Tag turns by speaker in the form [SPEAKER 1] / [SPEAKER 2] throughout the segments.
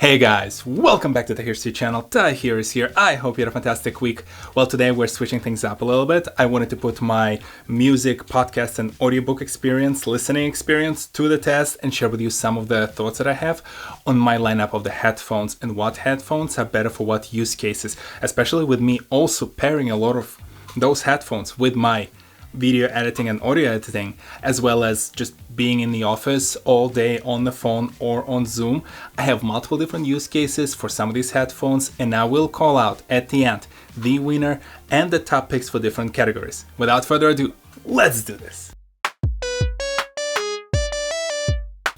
[SPEAKER 1] Hey guys, welcome back to the TohirT channel. TohirT is here. I hope you had a fantastic week. Well, today we're switching things up a little bit. I wanted to put my music, podcast, and audiobook experience, listening experience to the test and share with you some of the thoughts that I have on my lineup of the headphones and what headphones are better for what use cases, especially with me also pairing a lot of those headphones with my video editing and audio editing, as well as just being in the office all day on the phone or on Zoom. I have multiple different use cases for some of these headphones, and I will call out at the end the winner and the top picks for different categories. Without further ado, let's do this.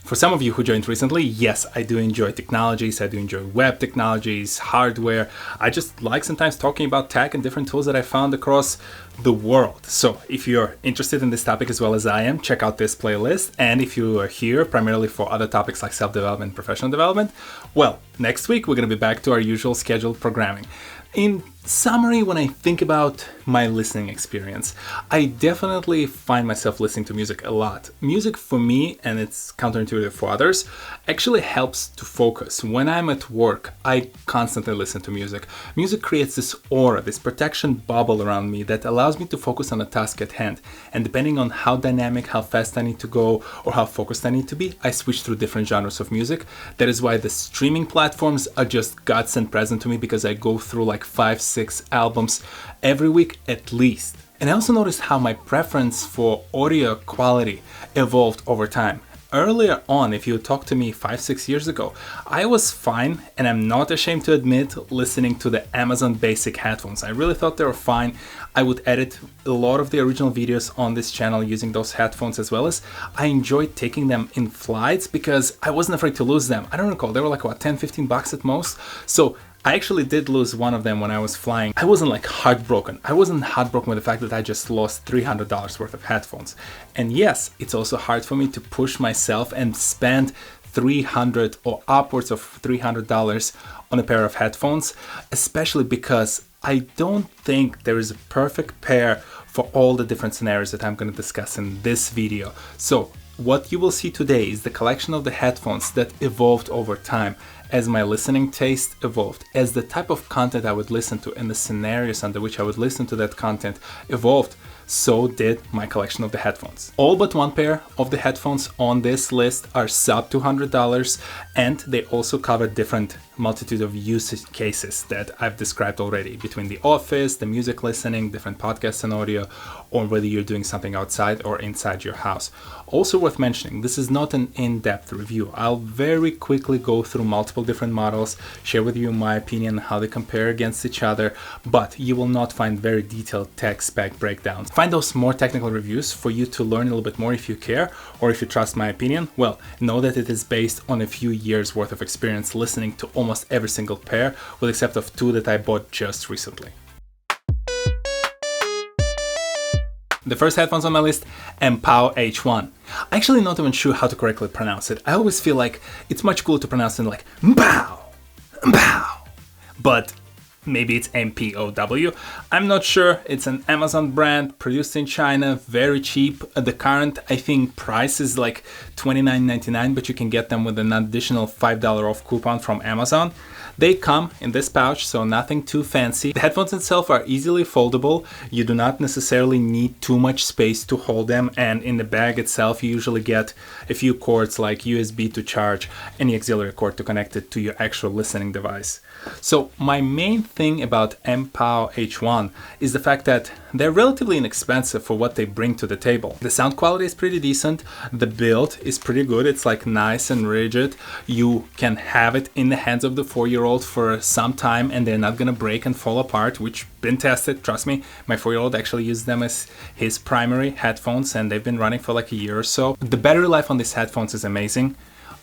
[SPEAKER 1] For some of you who joined recently, yes, I do enjoy technologies, I do enjoy web technologies, hardware. I just like sometimes talking about tech and different tools that I found across the world. So if you're interested in this topic as well as I am, check out this playlist. And if you are here primarily for other topics like self-development, professional development, well, next week we're going to be back to our usual scheduled programming. In summary, when I think about my listening experience, I definitely find myself listening to music a lot. Music for me, and it's counterintuitive for others, actually helps to focus. When I'm at work, I constantly listen to music. Music creates this aura, this protection bubble around me that allows me to focus on the task at hand. And depending on how dynamic, how fast I need to go, or how focused I need to be, I switch through different genres of music. That is why the streaming platforms are just godsend present to me, because I go through like 5-6 albums every week at least. And I also noticed how my preference for audio quality evolved over time. Earlier on, if you talked to me 5-6 years ago, I was fine, and I'm not ashamed to admit, listening to the Amazon basic headphones. I really thought they were fine. I would edit a lot of the original videos on this channel using those headphones, as well as I enjoyed taking them in flights because I wasn't afraid to lose them. I don't recall, they were like what, $10-15 at most. So I actually did lose one of them when I was flying. I wasn't like heartbroken. I wasn't heartbroken with the fact that I just lost $300 worth of headphones. And yes, it's also hard for me to push myself and spend $300 or upwards of $300 on a pair of headphones, especially because I don't think there is a perfect pair for all the different scenarios that I'm going to discuss in this video. So what you will see today is the collection of the headphones that evolved over time as my listening taste evolved, as the type of content I would listen to and the scenarios under which I would listen to that content evolved. So did my collection of the headphones. All but one pair of the headphones on this list are sub $200, and they also cover different multitude of use cases that I've described already, between the office, the music listening, different podcasts and audio, or whether you're doing something outside or inside your house. Also worth mentioning, this is not an in-depth review. I'll very quickly go through multiple different models, share with you my opinion, how they compare against each other, but you will not find very detailed tech spec breakdowns. Find those more technical reviews for you to learn a little bit more if you care, or if you trust my opinion. Well, know that it is based on a few years worth of experience listening to almost every single pair, with except of two that I bought just recently. The first headphones on my list, MPOW H1. I'm actually not even sure how to correctly pronounce it. I always feel like it's much cooler to pronounce it like MPOW, MPOW, but maybe it's MPOW. I'm not sure. It's an Amazon brand produced in China, very cheap. The current, I think, price is like $29.99, but you can get them with an additional $5 off coupon from Amazon. They come in this pouch, so nothing too fancy. The headphones itself are easily foldable. You do not necessarily need too much space to hold them, and in the bag itself you usually get a few cords like USB to charge, any auxiliary cord to connect it to your actual listening device. So my main thing about MPOW H1 is the fact that they're relatively inexpensive for what they bring to the table. The sound quality is pretty decent, the build is pretty good, it's like nice and rigid. You can have it in the hands of the 4-year-old for some time and they're not gonna break and fall apart, which been tested, trust me. My 4-year-old actually used them as his primary headphones and they've been running for like a year or so. The battery life on these headphones is amazing.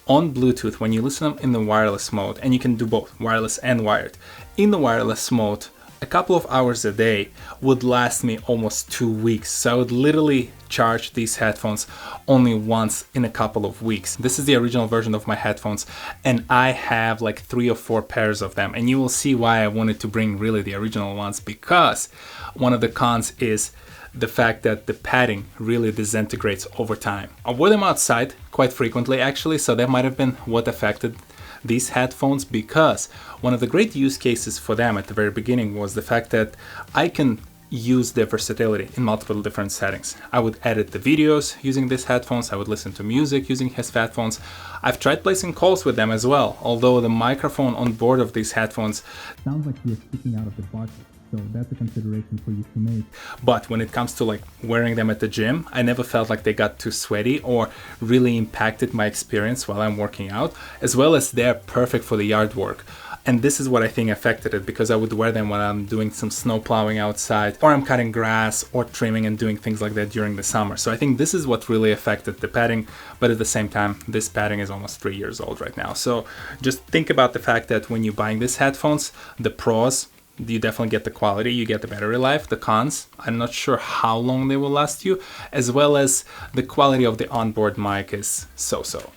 [SPEAKER 1] On Bluetooth, when you listen to them in the wireless mode, and you can do both, wireless and wired, in the wireless mode, a couple of hours a day would last me almost 2 weeks. So I would literally charge these headphones only once in a couple of weeks. This is the original version of my headphones, and I have like 3 or 4 pairs of them. And you will see why I wanted to bring really the original ones, because one of the cons is the fact that the padding really disintegrates over time. I wore them outside quite frequently actually, so that might have been what affected these headphones because one of the great use cases for them at the very beginning was the fact that I can use their versatility in multiple different settings. I would edit the videos using these headphones, I would listen to music using his headphones. I've tried placing calls with them as well, although the microphone on board of these headphones sounds like you're sticking out of the bucket. So that's a consideration for you to make. But when it comes to like wearing them at the gym, I never felt like they got too sweaty or really impacted my experience while I'm working out, as well as they're perfect for the yard work. And this is what I think affected it, because I would wear them when I'm doing some snow plowing outside, or I'm cutting grass or trimming and doing things like that during the summer. So I think this is what really affected the padding, but at the same time, this padding is almost 3 years old right now. So just think about the fact that when you're buying these headphones, the pros, you definitely get the quality, you get the battery life. The cons, I'm not sure how long they will last you, as well as the quality of the onboard mic is so-so.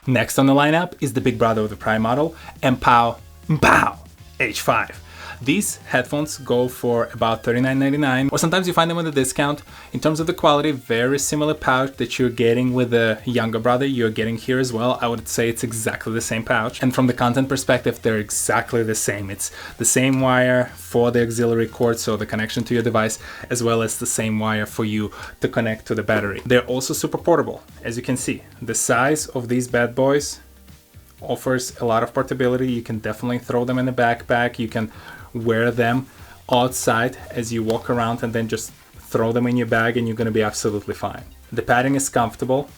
[SPEAKER 1] Next on the lineup is the big brother of the Prime model, MPOW H5. These headphones go for about $39.99, or sometimes you find them with a discount. In terms of the quality, very similar pouch that you're getting with the younger brother, you're getting here as well. I would say it's exactly the same pouch. And from the content perspective, they're exactly the same. It's the same wire for the auxiliary cord, so the connection to your device, as well as the same wire for you to connect to the battery. They're also super portable. As you can see, the size of these bad boys offers a lot of portability. You can definitely throw them in a backpack. You can wear them outside as you walk around and then just throw them in your bag and you're going to be absolutely fine. The padding is comfortable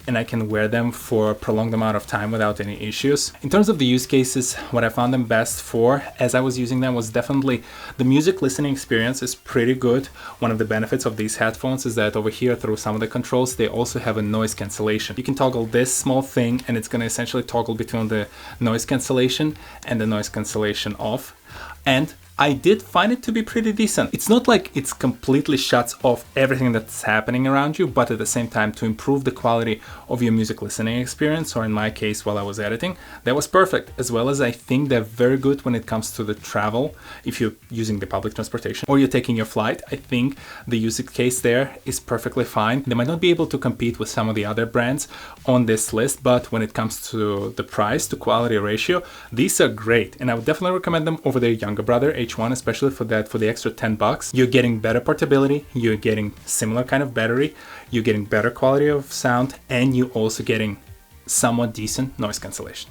[SPEAKER 1] and I can wear them for a prolonged amount of time without any issues. In terms of the use cases, what I found them best for as I was using them was definitely the music listening experience is pretty good. One of the benefits of these headphones is that over here through some of the controls, they also have a noise cancellation. You can toggle this small thing and it's going to essentially toggle between the noise cancellation and the noise cancellation off. And I did find it to be pretty decent. It's not like it's completely shuts off everything that's happening around you, but at the same time to improve the quality of your music listening experience, or in my case while I was editing, that was perfect. As well as I think they're very good when it comes to the travel. If you're using the public transportation or you're taking your flight, I think the use case there is perfectly fine. They might not be able to compete with some of the other brands on this list, but when it comes to the price to quality ratio, these are great. And I would definitely recommend them over their younger brother, H1, especially for the extra $10. You're getting better portability, you're getting similar kind of battery, you're getting better quality of sound, and you're also getting somewhat decent noise cancellation.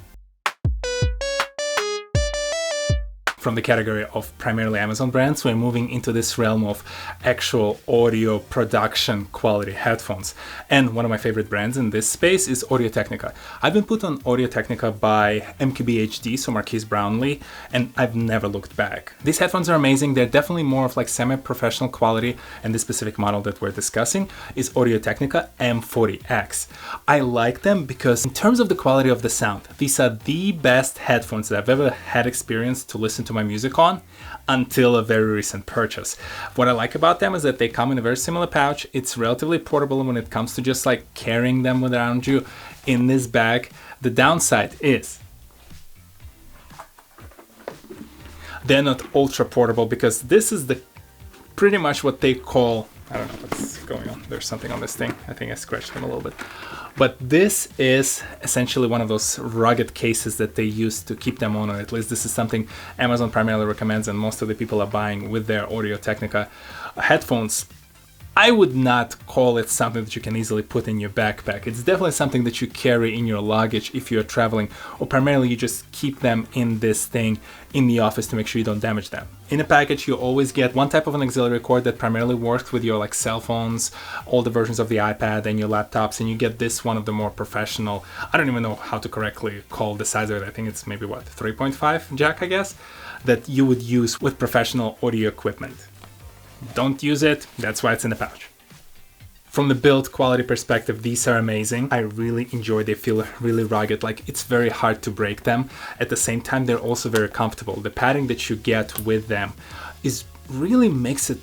[SPEAKER 1] From the category of primarily Amazon brands, we're moving into this realm of actual audio production quality headphones. And one of my favorite brands in this space is Audio-Technica. I've been put on Audio-Technica by MKBHD, so Marquise Brownlee, and I've never looked back. These headphones are amazing. They're definitely more of like semi-professional quality, and this specific model that we're discussing is Audio-Technica M40X. I like them because in terms of the quality of the sound, these are the best headphones that I've ever had experience to listen to my music on until a very recent purchase. What I like about them is that they come in a very similar pouch. It's relatively portable when it comes to just like carrying them around you in this bag. The downside is they're not ultra portable, because this is the pretty much what they call, I don't know what's going on. There's something on this thing. I think I scratched them a little bit. But this is essentially one of those rugged cases that they use to keep them on, or at least this is something Amazon primarily recommends and most of the people are buying with their Audio-Technica headphones. I would not call it something that you can easily put in your backpack. It's definitely something that you carry in your luggage if you're traveling, or primarily you just keep them in this thing in the office to make sure you don't damage them. In a package, you always get one type of an auxiliary cord that primarily works with your like cell phones, all the versions of the iPad and your laptops, and you get this one of the more professional, I don't even know how to correctly call the size of it. I think it's maybe what, 3.5 jack, I guess, that you would use with professional audio equipment. Don't use it, that's why it's in the pouch. From the build quality perspective, these are amazing. I really enjoy, they feel really rugged, like it's very hard to break them. At the same time, they're also very comfortable. The padding that you get with them is really makes it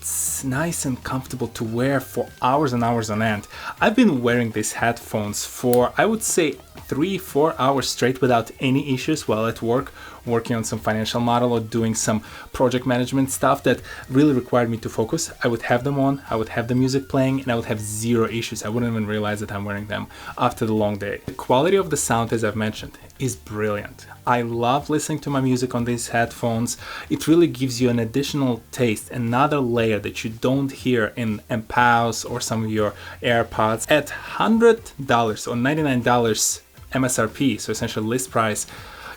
[SPEAKER 1] nice and comfortable to wear for hours and hours on end. I've been wearing these headphones for, I would say, 3-4 hours straight without any issues while at work working on some financial model or doing some project management stuff that really required me to focus, I would have them on, I would have the music playing, and I would have zero issues. I wouldn't even realize that I'm wearing them after the long day. The quality of the sound, as I've mentioned, is brilliant. I love listening to my music on these headphones. It really gives you an additional taste, another layer that you don't hear in MPOWs or some of your AirPods. At $100 or $99 MSRP, so essentially list price,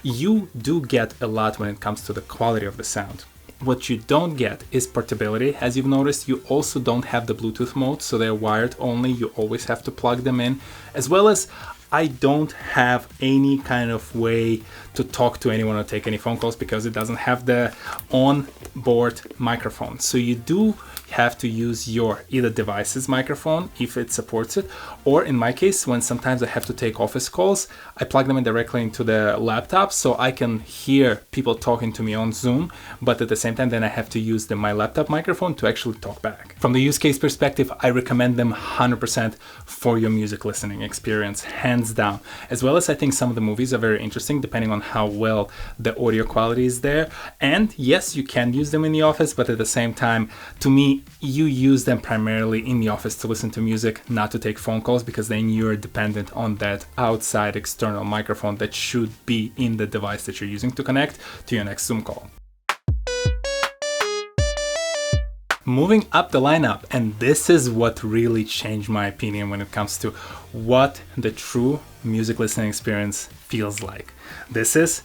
[SPEAKER 1] you do get a lot when it comes to the quality of the sound. What you don't get is portability. As you've noticed, you also don't have the Bluetooth mode, so they're wired only. You always have to plug them in, as well as I don't have any kind of way to talk to anyone or take any phone calls because it doesn't have the on-board microphone. So you do have to use your either device's microphone if it supports it, or in my case, when sometimes I have to take office calls, I plug them in directly into the laptop so I can hear people talking to me on Zoom, but at the same time then I have to use my laptop microphone to actually talk back. From the use case perspective, I recommend them 100% for your music listening experience, hands down. As well as I think some of the movies are very interesting depending on how well the audio quality is there. And yes, you can use them in the office, but at the same time, to me, you use them primarily in the office to listen to music, not to take phone calls, because then you're dependent on that outside external microphone that should be in the device that you're using to connect to your next Zoom call. Moving up the lineup, and this is what really changed my opinion when it comes to what the true music listening experience feels like. This is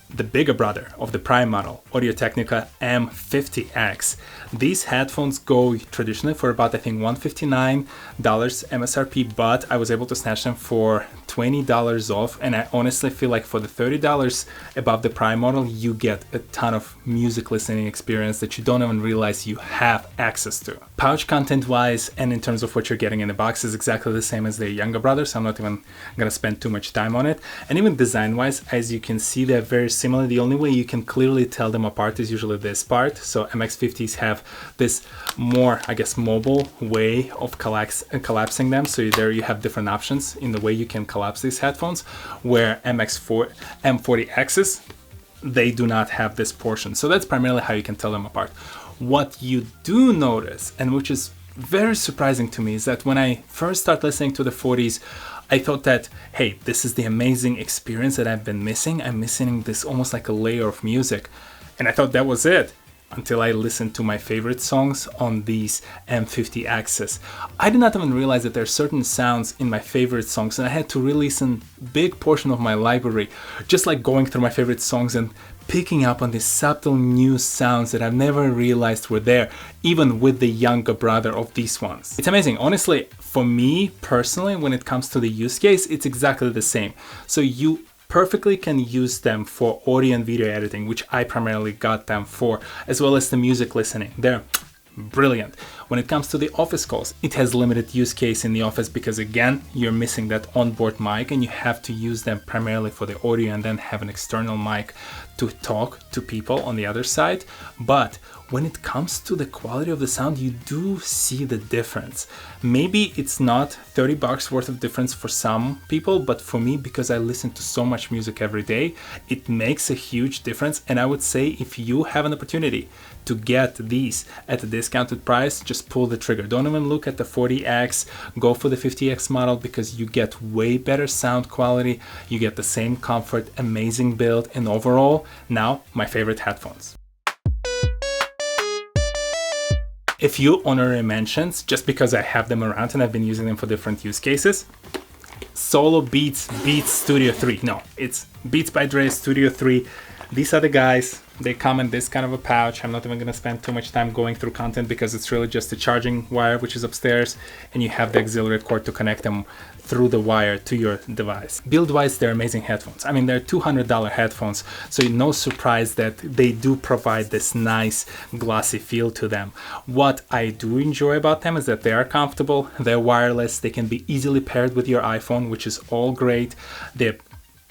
[SPEAKER 1] the bigger brother of the Prime model, Audio-Technica M50X. These headphones go traditionally for about, I think, $159 MSRP, but I was able to snatch them for $20 off, and I honestly feel like for the $30 above the Prime model, you get a ton of music listening experience that you don't even realize you have access to. Pouch content wise, and in terms of what you're getting in the box, is exactly the same as their younger brother, so I'm not even gonna spend too much time on it. And even design wise, as you can see, they're very similar. The only way you can clearly tell them apart is usually this part. So MX50s have this more, I guess, mobile way of collapsing them. So there you have different options in the way you can collapse these headphones, where M40Xs, they do not have this portion. So that's primarily how you can tell them apart. What you do notice, and which is very surprising to me, is that when I first started listening to the 40s, I thought that, hey, this is the amazing experience that I've been missing. I'm missing this almost like a layer of music. And I thought that was it, until I listened to my favorite songs on these M50Xs. I did not even realize that there are certain sounds in my favorite songs, and I had to re-listen big portion of my library, just like going through my favorite songs and picking up on these subtle new sounds that I've never realized were there, even with the younger brother of these ones. It's amazing. Honestly, for me personally, when it comes to the use case, it's exactly the same. So you perfectly can use them for audio and video editing, which I primarily got them for, as well as the music listening. They're brilliant. When it comes to the office calls, it has limited use case in the office because, again, you're missing that onboard mic and you have to use them primarily for the audio and then have an external mic to talk to people on the other side. But when it comes to the quality of the sound, you do see the difference. Maybe it's not $30 worth of difference for some people, but for me, because I listen to so much music every day, it makes a huge difference. And I would say if you have an opportunity to get these at a discounted price, just pull the trigger. Don't even look at the 40X, go for the 50X model, because you get way better sound quality, you get the same comfort, amazing build, and overall, now my favorite headphones. A few honorary mentions, just because I have them around and I've been using them for different use cases. Solo Beats Studio 3. No, it's Beats by Dre Studio 3. These are the guys. They come in this kind of a pouch. I'm not even going to spend too much time going through content because it's really just a charging wire, which is upstairs, and you have the auxiliary cord to connect them through the wire to your device. Build-wise, they're amazing headphones. I mean, they're $200 headphones, so no surprise that they do provide this nice glossy feel to them. What I do enjoy about them is that they are comfortable, they're wireless, they can be easily paired with your iPhone, which is all great. The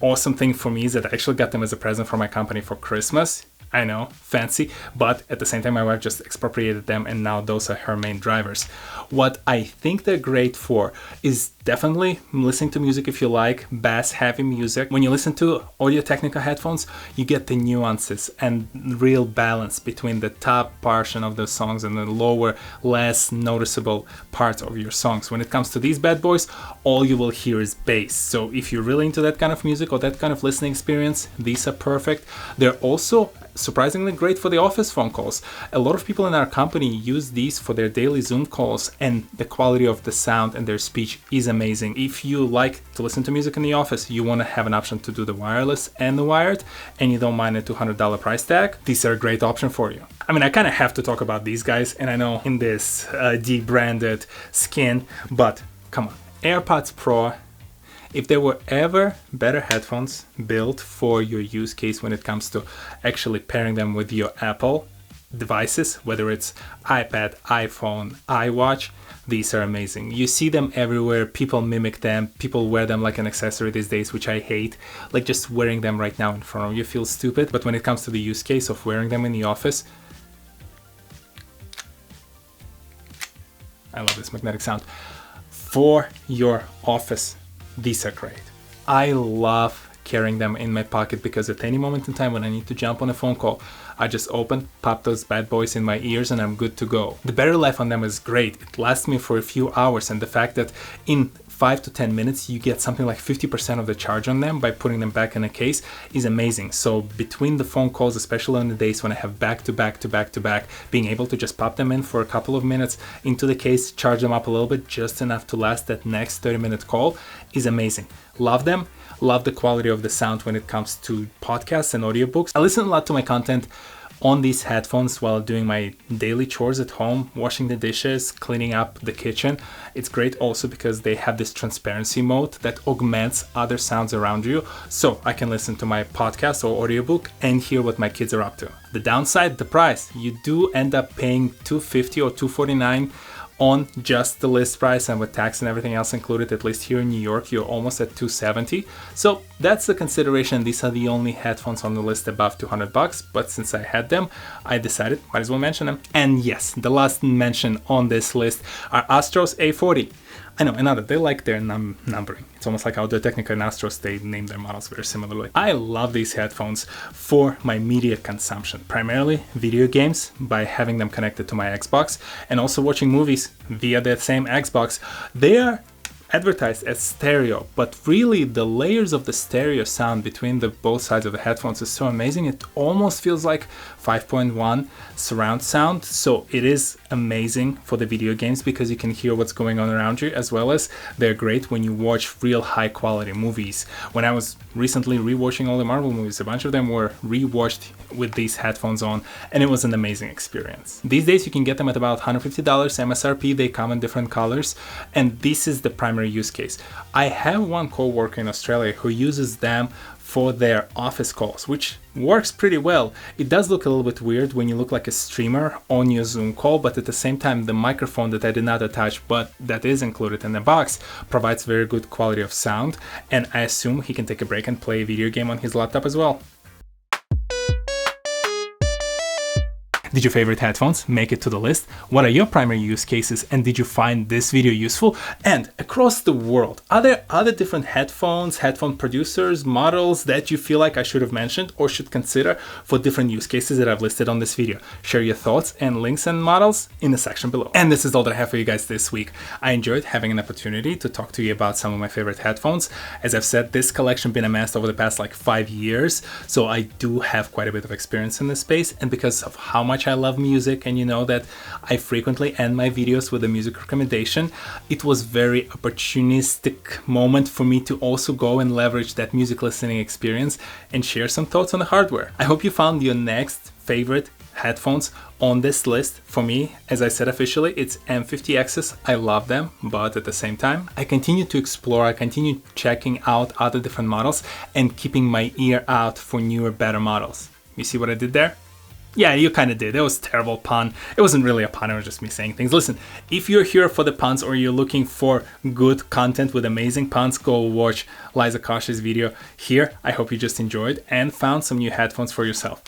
[SPEAKER 1] awesome thing for me is that I actually got them as a present for my company for Christmas. I know, fancy, but at the same time my wife just expropriated them and now those are her main drivers. What I think they're great for is definitely listening to music if you like bass heavy music. When you listen to Audio-Technica headphones, you get the nuances and real balance between the top portion of the songs and the lower, less noticeable parts of your songs. When it comes to these bad boys, all you will hear is bass. So if you're really into that kind of music or that kind of listening experience, these are perfect. They're also surprisingly great for the office phone calls. A lot of people in our company use these for their daily Zoom calls, and the quality of the sound and their speech is amazing. If you like to listen to music in the office, you want to have an option to do the wireless and the wired, and you don't mind a $200 price tag, these are a great option for you. I mean, I kind of have to talk about these guys, and I know in this debranded skin, but come on, AirPods Pro. If there were ever better headphones built for your use case when it comes to actually pairing them with your Apple devices, whether it's iPad, iPhone, iWatch, these are amazing. You see them everywhere, people mimic them, people wear them like an accessory these days, which I hate. Like just wearing them right now in front of you feels stupid, but when it comes to the use case of wearing them in the office, I love this magnetic sound. For your office, these are great. I love carrying them in my pocket because at any moment in time when I need to jump on a phone call, I just open, pop those bad boys in my ears and I'm good to go. The battery life on them is great. It lasts me for a few hours, and the fact that in 5 to 10 minutes you get something like 50% of the charge on them by putting them back in a case is amazing. So between the phone calls, especially on the days when I have back to back, being able to just pop them in for a couple of minutes into the case, charge them up a little bit, just enough to last that next 30-minute call is amazing. Love them. Love the quality of the sound when it comes to podcasts and audiobooks. I listen a lot to my content on these headphones while doing my daily chores at home, washing the dishes, cleaning up the kitchen. It's great also because they have this transparency mode that augments other sounds around you, so I can listen to my podcast or audiobook and hear what my kids are up to. The downside, the price. You do end up paying $250 or $249 on just the list price, and with tax and everything else included, at least here in New York, you're almost at $270. So that's the consideration. These are the only headphones on the list above $200, but since I had them, I decided might as well mention them. And yes, the last mention on this list are Astro's A40. I know, another, they like their numbering. It's almost like Audio-Technica and Astros, they name their models very similarly. I love these headphones for my media consumption, primarily video games by having them connected to my Xbox, and also watching movies via that same Xbox. They are advertised as stereo, but really the layers of the stereo sound between the both sides of the headphones is so amazing. It almost feels like 5.1 surround sound. So it is amazing for the video games because you can hear what's going on around you, as well as they're great when you watch real high quality movies. When I was recently rewatching all the Marvel movies, a bunch of them were rewatched with these headphones on, and it was an amazing experience. These days you can get them at about $150 MSRP. They come in different colors, and this is the primary use case. I have one coworker in Australia who uses them for their office calls, which works pretty well. It does look a little bit weird when you look like a streamer on your Zoom call, but at the same time, the microphone that I did not attach, but that is included in the box, provides very good quality of sound, and I assume he can take a break and play a video game on his laptop as well. Did your favorite headphones make it to the list? What are your primary use cases, and did you find this video useful? And across the world, are there other different headphones, headphone producers, models that you feel like I should have mentioned or should consider for different use cases that I've listed on this video? Share your thoughts and links and models in the section below. And this is all that I have for you guys this week. I enjoyed having an opportunity to talk to you about some of my favorite headphones. As I've said, this collection been amassed over the past like 5 years, so I do have quite a bit of experience in this space, and because of how much I love music, and you know that I frequently end my videos with a music recommendation, it was very opportunistic moment for me to also go and leverage that music listening experience and share some thoughts on the hardware. I hope you found your next favorite headphones on this list. For me, as I said officially, it's M50Xs. I love them, but at the same time, I continue to explore, I continue checking out other different models and keeping my ear out for newer, better models. You see what I did there? Yeah, you kind of did. It was a terrible pun. It wasn't really a pun, it was just me saying things. Listen, if you're here for the puns or you're looking for good content with amazing puns, go watch Liza Koshy's video here. I hope you just enjoyed and found some new headphones for yourself.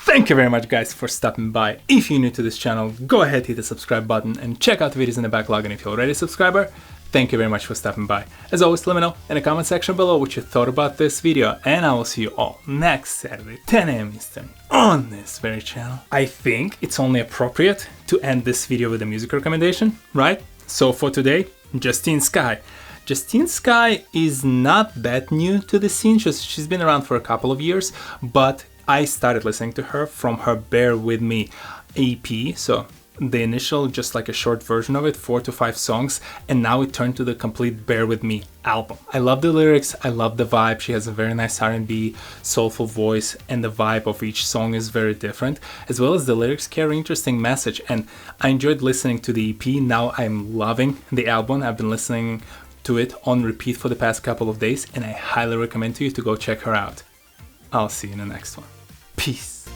[SPEAKER 1] Thank you very much guys for stopping by. If you're new to this channel, go ahead, hit the subscribe button and check out the videos in the backlog, and if you're already a subscriber, thank you very much for stopping by. As always, let me know in the comment section below what you thought about this video, and I will see you all next Saturday, 10 AM Eastern, on this very channel. I think it's only appropriate to end this video with a music recommendation, right? So for today, Justine Skye. Justine Skye is not that new to the scene. She's been around for a couple of years, but I started listening to her from her Bear With Me EP. So the initial, just like a short version of it, 4 to 5 songs, and now it turned to the complete Bear With Me album. I love the lyrics, I love the vibe. She has a very nice R&B, soulful voice, and the vibe of each song is very different, as well as the lyrics carry interesting message, and I enjoyed listening to the EP. Now I'm loving the album. I've been listening to it on repeat for the past couple of days, and I highly recommend to you to go check her out. I'll see you in the next one. Peace.